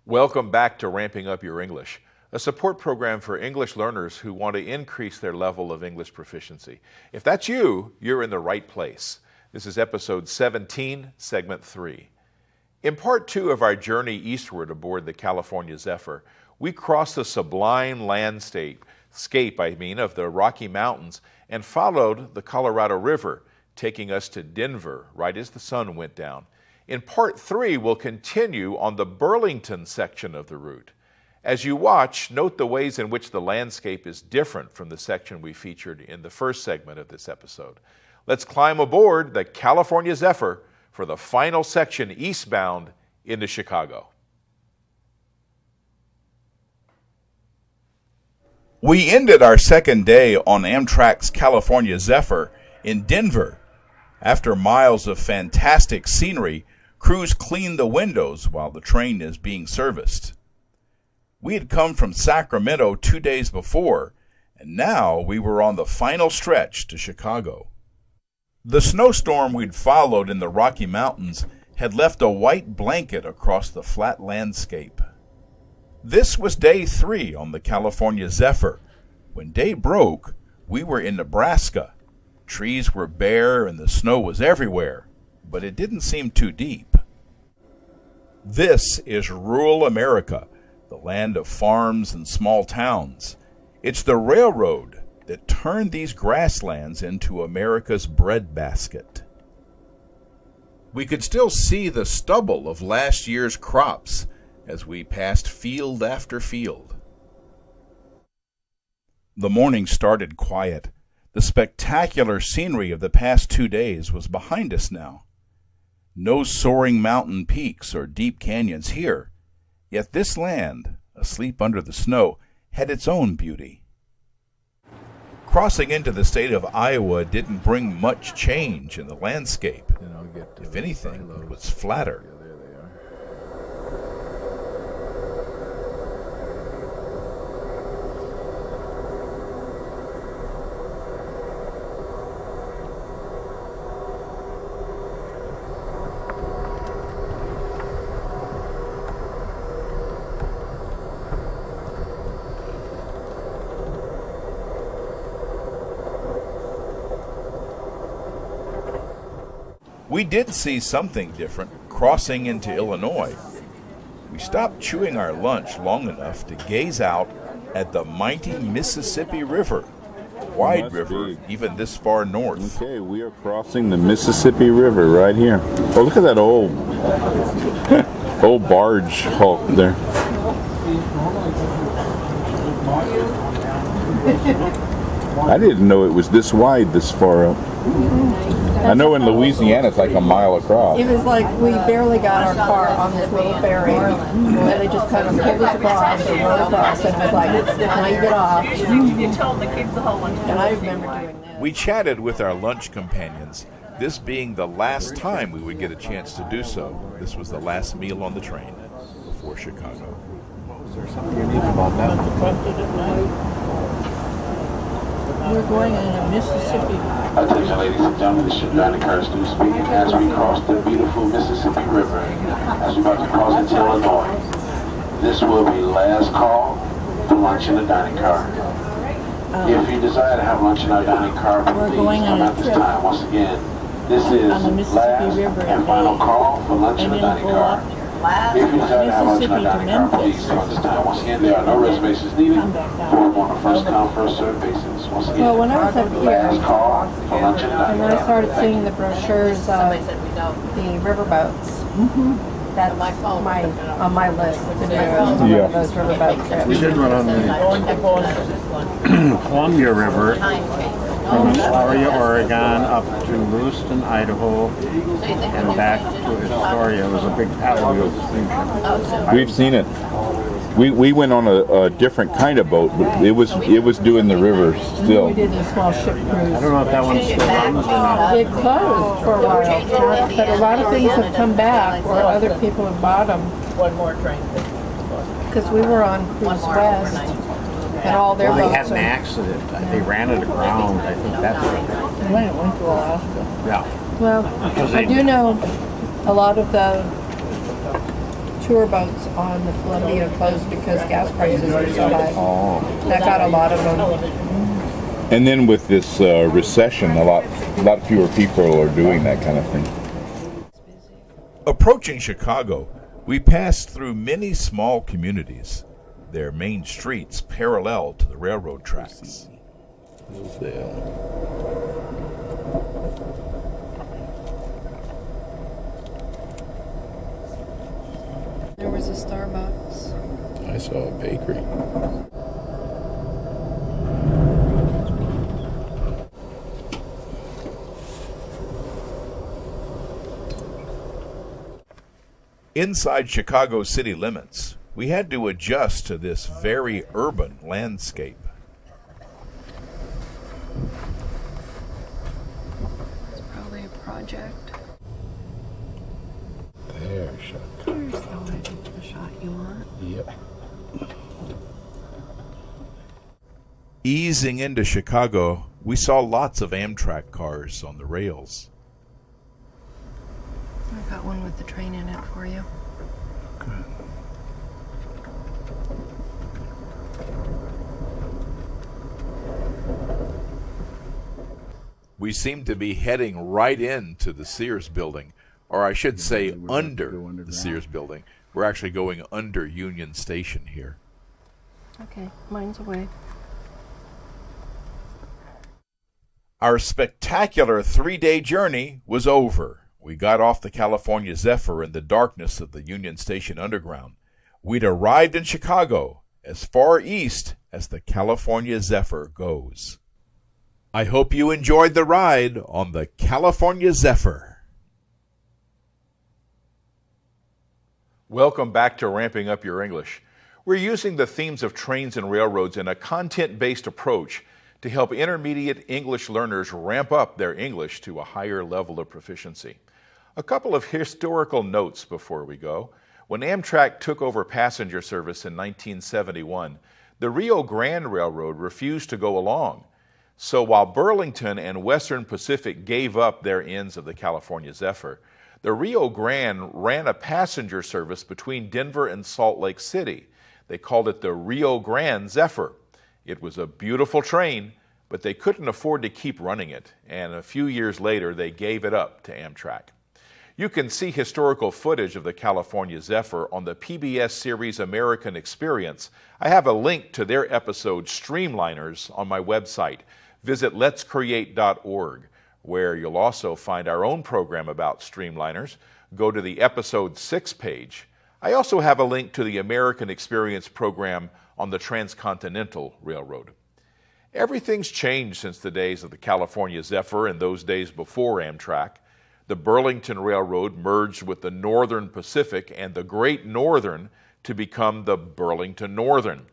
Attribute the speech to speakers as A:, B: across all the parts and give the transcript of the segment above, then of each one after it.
A: Welcome back to Ramping Up Your English, a support program for English learners who want to increase their level of English proficiency. If that's you, you're in the right place. This is episode 17, segment 3. In part 2 of our journey eastward aboard the California Zephyr, we crossed the sublime landscape of the Rocky Mountains and followed the Colorado River, taking us to Denver right as the sun went down. In part 3, we'll continue on the Burlington section of the route. As you watch, note the ways in which the landscape is different from the section we featured in the first segment of this episode. Let's climb aboard the California Zephyr for the final section eastbound into Chicago. We ended our second day on Amtrak's California Zephyr in Denver. After miles of fantastic scenery, crews clean the windows while the train is being serviced. We had come from Sacramento 2 days before, and now we were on the final stretch to Chicago. The snowstorm we'd followed in the Rocky Mountains had left a white blanket across the flat landscape. This was day 3 on the California Zephyr. When day broke, we were in Nebraska. Trees were bare and the snow was everywhere, but it didn't seem too deep. This is rural America, the land of farms and small towns. It's the railroad that turned these grasslands into America's breadbasket. We could still see the stubble of last year's crops as we passed field after field. The morning started quiet. The spectacular scenery of the past 2 days was behind us now. No soaring mountain peaks or deep canyons here, yet this land, asleep under the snow, had its own beauty. Crossing into the state of Iowa didn't bring much change in the landscape. If anything, it was flatter. We did see something different crossing into Illinois. We stopped chewing our lunch long enough to gaze out at the mighty Mississippi River, a wide river even this far north.
B: Okay, we are crossing the Mississippi River right here. Oh, look at that old barge hulk there. I didn't know it was this wide this far up. I know in Louisiana it's like a mile across.
C: It was like we barely got our car on this little ferry, and they just kind of pulled us across and rode across, and it was like, now you get off.
D: You told the kids the whole lunch.
C: And I remember doing that.
A: We chatted with our lunch companions, this being the last time we would get a chance to do so. This was the last meal on the train before Chicago.
E: Is there something unique about that?
C: We're going into Mississippi.
F: Attention, ladies and gentlemen, this is Johnny Kirsten speaking as we cross the beautiful Mississippi River as we're about to cross into Illinois. This will be last call for lunch in the dining car. If you desire to have lunch in our dining car, please come at this time. Once again, this is last and final call for lunch in the dining car. If you desire to have lunch in our dining car, please come at this time. Once again, there are no reservations needed. We're on a first come, first served basis. Once again,
C: Well, when I was up here,
F: last call for lunch in the dining
C: and when I
F: car.
C: started seeing the brochures of the riverboats, that's on my list to do
B: Yeah.
C: those riverboat trips.
E: We did one on the Columbia River from Astoria, Oregon, up to Lewiston, Idaho, and back to Astoria. It was a big paddle wheel steamship.
B: We've seen it. We went on a different kind of boat, but it was doing the river still.
C: We did a small ship
E: I
C: cruise.
E: don't know if that one still runs or not.
C: It closed for a while, but a lot of things have come back, or other people have bought them.
D: One more train.
C: Because we were on Cruise West, and all their
E: Well, they
C: boats.
E: had an accident. They ran it aground. I think that's what.
C: When it went to Alaska.
E: Yeah.
C: Well,
E: Because
C: I
E: they-
C: do know a lot of the tour boats on the Columbia coast because gas prices are so high.
B: Oh.
C: That got a lot of them.
B: And then with this recession, a lot fewer people are doing that kind of thing.
A: Approaching Chicago, we passed through many small communities, their main streets parallel to the railroad tracks.
C: There was a Starbucks.
B: I saw a bakery.
A: Inside Chicago city limits, we had to adjust to this very urban landscape.
C: It's probably a project.
B: There's Chicago.
C: There's the shot you want.
B: Yep.
A: Easing into Chicago, we saw lots of Amtrak cars on the rails.
C: I've got one with the train in it for you.
B: Good.
A: We seem to be heading right into the Sears building, or I should say under the Sears building. We're actually going under Union Station here.
C: Okay, mine's away.
A: Our spectacular 3-day journey was over. We got off the California Zephyr in the darkness of the Union Station Underground. We'd arrived in Chicago, as far east as the California Zephyr goes. I hope you enjoyed the ride on the California Zephyr. Welcome back to Ramping Up Your English. We're using the themes of trains and railroads in a content-based approach to help intermediate English learners ramp up their English to a higher level of proficiency. A couple of historical notes before we go. When Amtrak took over passenger service in 1971, the Rio Grande Railroad refused to go along. So while Burlington and Western Pacific gave up their ends of the California Zephyr, the Rio Grande ran a passenger service between Denver and Salt Lake City. They called it the Rio Grande Zephyr. It was a beautiful train, but they couldn't afford to keep running it, and a few years later they gave it up to Amtrak. You can see historical footage of the California Zephyr on the PBS series American Experience. I have a link to their episode Streamliners on my website. Visit letscreate.org, where you'll also find our own program about Streamliners. Go to the episode 6 page. I also have a link to the American Experience program on the Transcontinental Railroad. Everything's changed since the days of the California Zephyr and those days before Amtrak. The Burlington Railroad merged with the Northern Pacific and the Great Northern to become the Burlington Northern.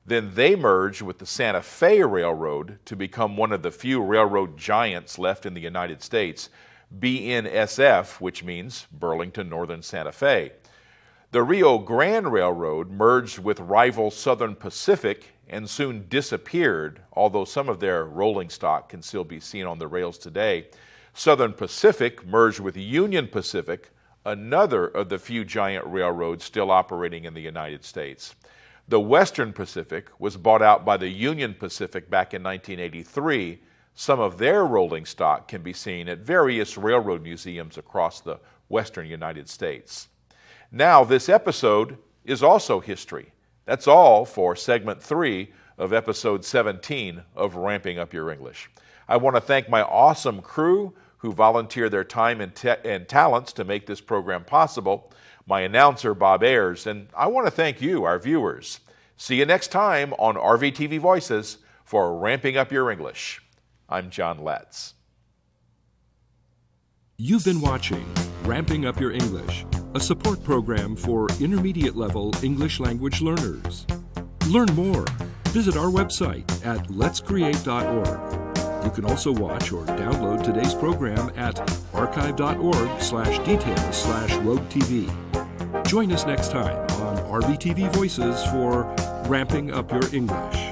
A: Then they merged with the Santa Fe Railroad to become one of the few railroad giants left in the United States, BNSF, which means Burlington Northern Santa Fe. The Rio Grande Railroad merged with rival Southern Pacific and soon disappeared, although some of their rolling stock can still be seen on the rails today. Southern Pacific merged with Union Pacific, another of the few giant railroads still operating in the United States. The Western Pacific was bought out by the Union Pacific back in 1983. Some of their rolling stock can be seen at various railroad museums across the western United States. Now, this episode is also history. That's all for segment 3 of episode 17 of Ramping Up Your English. I want to thank my awesome crew who volunteer their time and talents to make this program possible, my announcer, Bob Ayers, and I want to thank you, our viewers. See you next time on RVTV Voices for Ramping Up Your English. I'm John Letts.
G: You've been watching Ramping Up Your English, a support program for intermediate level English language learners. Learn more. Visit our website at letscreate.org. You can also watch or download today's program at archive.org/details/roadtv. Join us next time on RVTV Voices for Ramping Up Your English.